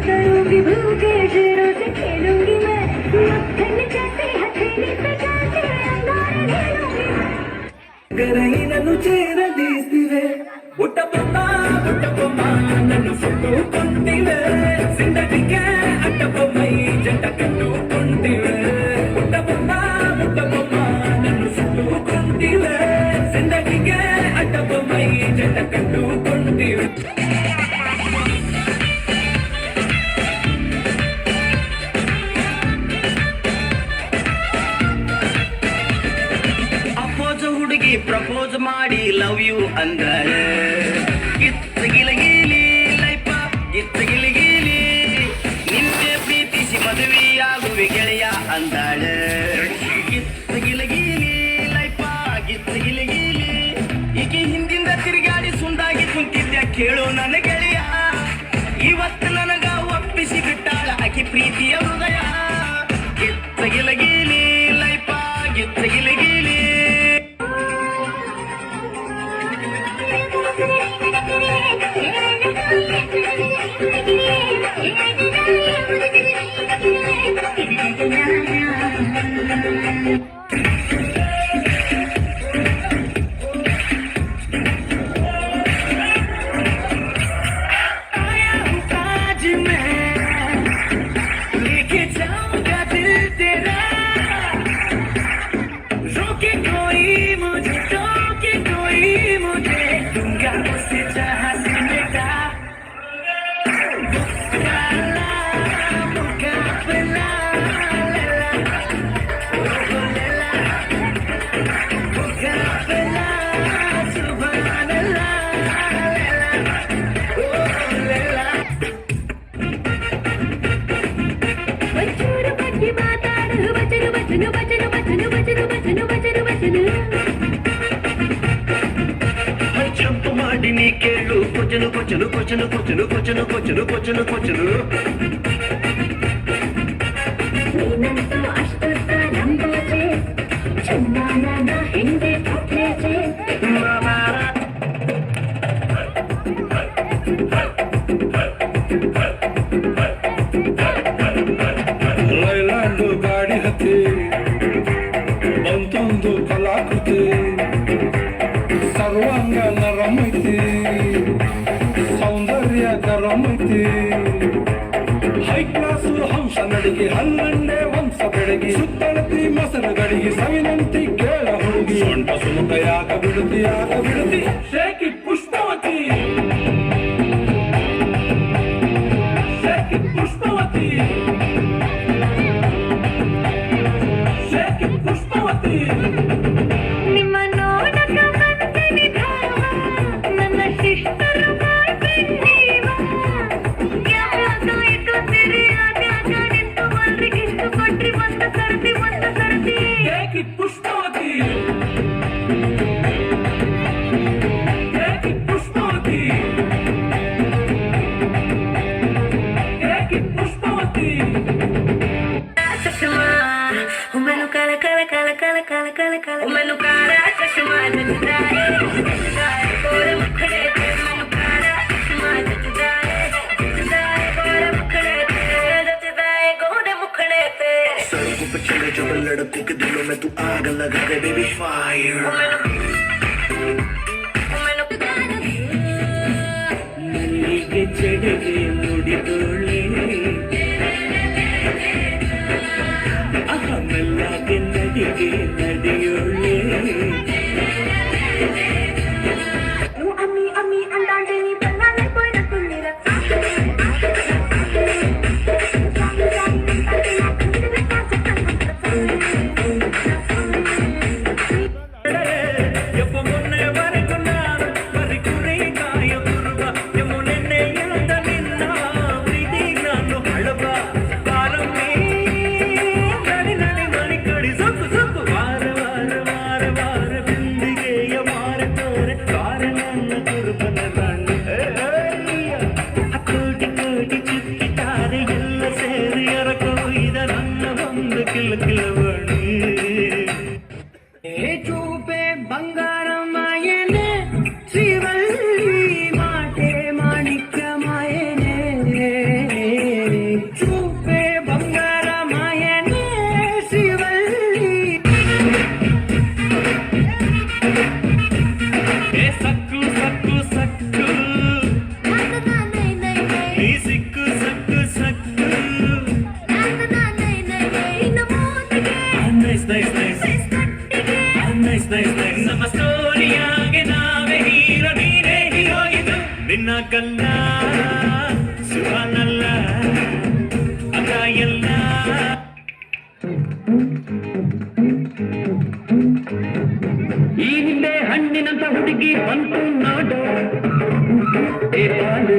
करूंगी भूखे शेरों से खेलूंगी मैं मक्खन जैसे हथेली पे जाके अंगारे खेलूंगी ಗರೈನನ್ನು ಚೇರದೀಸ್ತಿವೆ ಬುಟ್ಟಬೊಮ್ಮ ನನ್ನು ಸುಟ್ಟುಕೊಂಡಿವೆ ಸಿಂದಟಿಗೆ ಅಟ್ಟಬೊಮ್ಮೈ ಜಂಟ ಕಟ್ಟುಕೊಂಡಿವೆ ಬುಟ್ಟಬೊಮ್ಮ ನನ್ನು ಸುಟ್ಟುಕೊಂಡಿವೆ ಸಿಂದಟಿಗೆ ಅಟ್ಟಬೊಮ್ಮೈ ಜಂಟ ಕಟ್ಟುಕೊಂಡಿವೆ ಪ್ರಪೋಸ್ ಮಾಡಿ ಲವ್ ಯು ಅಂದಾಳೆ ಗಿತ್ತಗಿಲಗೀಲಿ ಲೈಫ ಗಿತ್ತಗಿಲಗೀಲಿ ನಿನ್ನೆ ಪ್ರೀತಿಸಿ ಮದುವೆಯಾಗುವೆ ಗೆಳೆಯ ಅಂದಾಳೆ ಗಿತ್ತಗಿಲಗೀಲಿ ಲೈಫ ಗಿತ್ತಗಿಲಗೀಲಿ ಈಕೆ ಹಿಂದಿಂದ ತಿರುಗಾಡಿ ಸುಂದಾಗಿ ಕುಂತಿದ್ದೆ ಕೇಳು ನನ್ನ ಗೆಳೆಯ ಇವತ್ತು ನನಗ ಒಪ್ಪಿಸಿ ಬಿಟ್ಟಾಳ ಆಕಿ ಪ್ರೀತಿಯ ಹೃದಯ ಗಿತ್ತಗಿಲಗೀಲಿ ಲೈಫ ಗಿತ್ತಗಿಲಗೀಲಿ ಜಂಪ್ ಮಾಡಿ ನೀ ಕೇಳು ಕೊಚ್ಚನು ಕೊಚ್ಚನು ಕೊಚ್ಚನು ಕೊಚ್ಚನು ಕೊಚ್ಚನು ಕೊಚ್ಚನು ಕೊಚ್ಚನು ಕೊಚ್ಚನು ನೀನಂತೂ ಅಷ್ಟೊತ್ತ ನಂಬೋದೆ ಚಂದನ ಹಿಂದೆ ಕೊಟ್ಲೇದೆ ಲೈಲಾಂಡು ಗಾಡಿ ಹತ್ತಿ ಬಂತೊಂದು ಕಲಾಕೃತಿ ಸರ್ವಾಂಗ ನರಮೈತಿ ಸೌಂದರ್ಯ ಗರಮೈತಿ ಹೈ ಕ್ಲಾಸು ಹಂಸ ನಡಿಗೆ ಹಲ್ಲಂಡೆ ವಂಶ ಬೆಳಗಿ ಸುತ್ತಳತಿ ಮೊಸರು ಗಡಿಗೆ ಸವಿನಂತಿ ಕೇಳ ಹುಡುಗಿ ಸೊಂಟ ಸುಮುಖ ಯಾಕ ಬಿಡುತ್ತಿ shaky Pushpavati shaky Pushpavati shaky Pushpavati ನಿಮ್ಮ ನೋಡಕ ಬಂದೆ ನಿಧಾನ ನನ್ನ ಶಿಷ್ಟರು ಬಾಯ್ಬಿಟ್ಟೀವ ಯಾವಾಗ ಇಟ್ಟುತ್ತೀರಿ ಆಗಾಗ ನಿಂತು ಮಲ್ರಿಗಿಷ್ಟು ಕೊಟ್ರಿ ಒಂದು ಸರ್ತಿ shaky Pushpavati shaky Pushpavati shaky Pushpavati ಚಶ್ಮಾ ಉಮ್ಮನು ಕಾಲ ಕಾಲ ಕಾಲ ಕಾಲ ಕಾಲ ಕಾಲ ಕಾಲ ಉಮ್ಮನು ಕಾಲ ಚಶ್ಮಾ ಜಜ್ದಾರೆ ಗೋರ ಮುಖಡೆ ಉಮ್ಮನು ಕಾಲ ಚಶ್ಮಾ ಜಜ್ದಾರೆ ಗೋರ ಮುಖಡೆ ಜಜ್ದಾರೆ ಗೋರ ಮುಖಡೆ सड़कों पे चले जो लड़कों के दिलों में तू आग लगा दे बेबी फायर ನಲ್ಲಿಗೆ ಚೆಡೆಗೆ ನುಡಿದೋಳೆ ಅಹಮೆಲ್ಲಾಗೆ ನಡಿಗೆ ನಡೆಯೋಳೆ అమ్మి అమ్మి అంటాంటే నీ పన్నాలే పోయినట్టుందిరా ಸುರಪನ ರಾಣಿ ಕೋಟಿ ಕೋಟಿ ಚುಕ್ಕಿತಾರೆ ಎಲ್ಲ ಸೇರಿ ಎರಕೊಯ್ದ ನನ್ನ ಒಂದು ಕಿಲಕಿಲವಾಣಿ చూపే బంగారమాయనే శ్రీవల్లి మాటే మాణిక్యమాయనే చూపే బంగారమాయనే శ్రీవల్లి ఏ సక్కు సక్కు సక్కు నీ సిక్కు సక్కు సక్కు nice nice nice nice nice nice ನಮ್ಮ ಸ್ಟೋರಿಯಾಗೆ ನಾವೇ ಹೀರೋ ನೀನೇ ಹೀರೋಯಿದು ನಿನ್ನ ಕಲ್ಲ ಸುಹಾನಲ್ಲ ಅಲ್ಲ ಎಲ್ಲ ಈ ಹಿಂದೆ ಹಣ್ಣಿನಂತ ಹುಡುಗಿ ಬಂತು ನೋಡು ಏ ಬಾಲು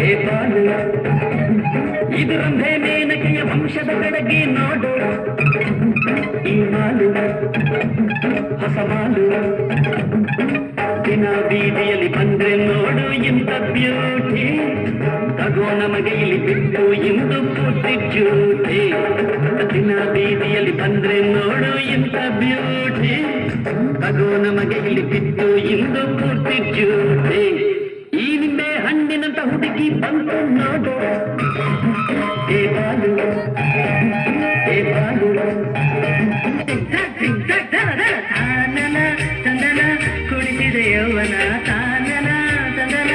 ಏ ಬಾಲು ಇದು ರಂಭೆ ಮೇನಕೆಯ ವಂಶದ ಕಡೆಗೆ ನೋಡು ಈ ಮಾಲು ಹೊಸ ಮಾಲು ದಿನ ಬೀದಿಯಲ್ಲಿ ಬಂದ್ರೆ ನೋಡು ಇಂಥ ಬ್ಯೂಟಿ ತಗೋ ನಮಗೆ ಇಲ್ಲಿ ಬಿಟ್ಟು ಇಂದು ಪೂರ್ತಿ ಜ್ಯೂಟಿ ದಿನ ಬೀದಿಯಲ್ಲಿ ಬಂದ್ರೆ ನೋಡು ಇಂಥ ಬ್ಯೂಟಿ ತಗೋ ನಮಗೆ ಇಲ್ಲಿ ಬಿಟ್ಟು ಇಂದು ಪೂರ್ತಿ ಜ್ಯೂಟಿ ಈ ನಿಂಬೆ ಹಣ್ಣಿನಂತ ಹುಡುಗಿ ಬಂತು ನೋಡು ಏ ಬಾಲು ಏ ಬಾಲು ತಾನನ ತಂದನ ಕುಣಿಸಿದೆ ಯೌವನ ತಾನನ ತಂದನ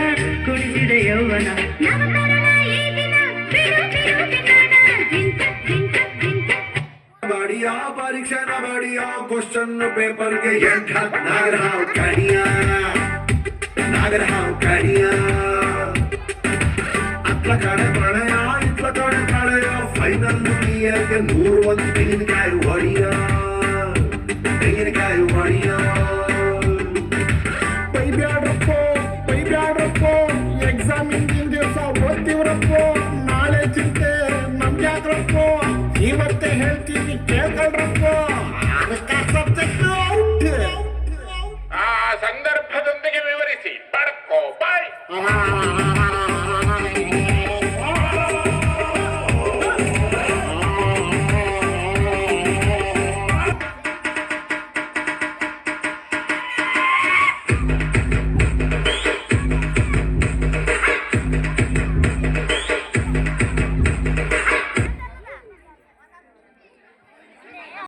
ಕುಣಿಸಿದೆ ಯೌವನ बढ़िया परीक्षा न बढ़िया क्वेश्चन पेपर के नागरहाव कड़िया अट्ल कड़े प्रणय इट्ल कड़े प्रणय ಫೈನಲ್ ಇಯರ್ಗೆ 101 ತೆಂಗಿನಕಾಯಿ ಹೊಡಿಯ ಬೈಬ್ಯಾಡ್ರಪ್ಪೋ ಎಕ್ಸಾಮ್ ಹಿಂದಿನ ದಿವಸ ಓದ್ತಿವ್ರಪ್ಪೋ ನಾಳೆ ಚಿಂತೆ ನಮ್ಗ್ಯಾಕ್ರಪ್ಪೋ ಇವತ್ತೇ ಹೇಳ್ತೀನಿ ಕೇಳ್ಕೊಳ್ರಪ್ಪೋ ಅದಕ್ಕೆ ಸಬ್ಜೆಕ್ಟ್ ಔಟ್ ಆ ಸಂದರ್ಭದೊಂದಿಗೆ ವಿವರಿಸಿ ಬಡ್ಕೋ ಬಾಯ್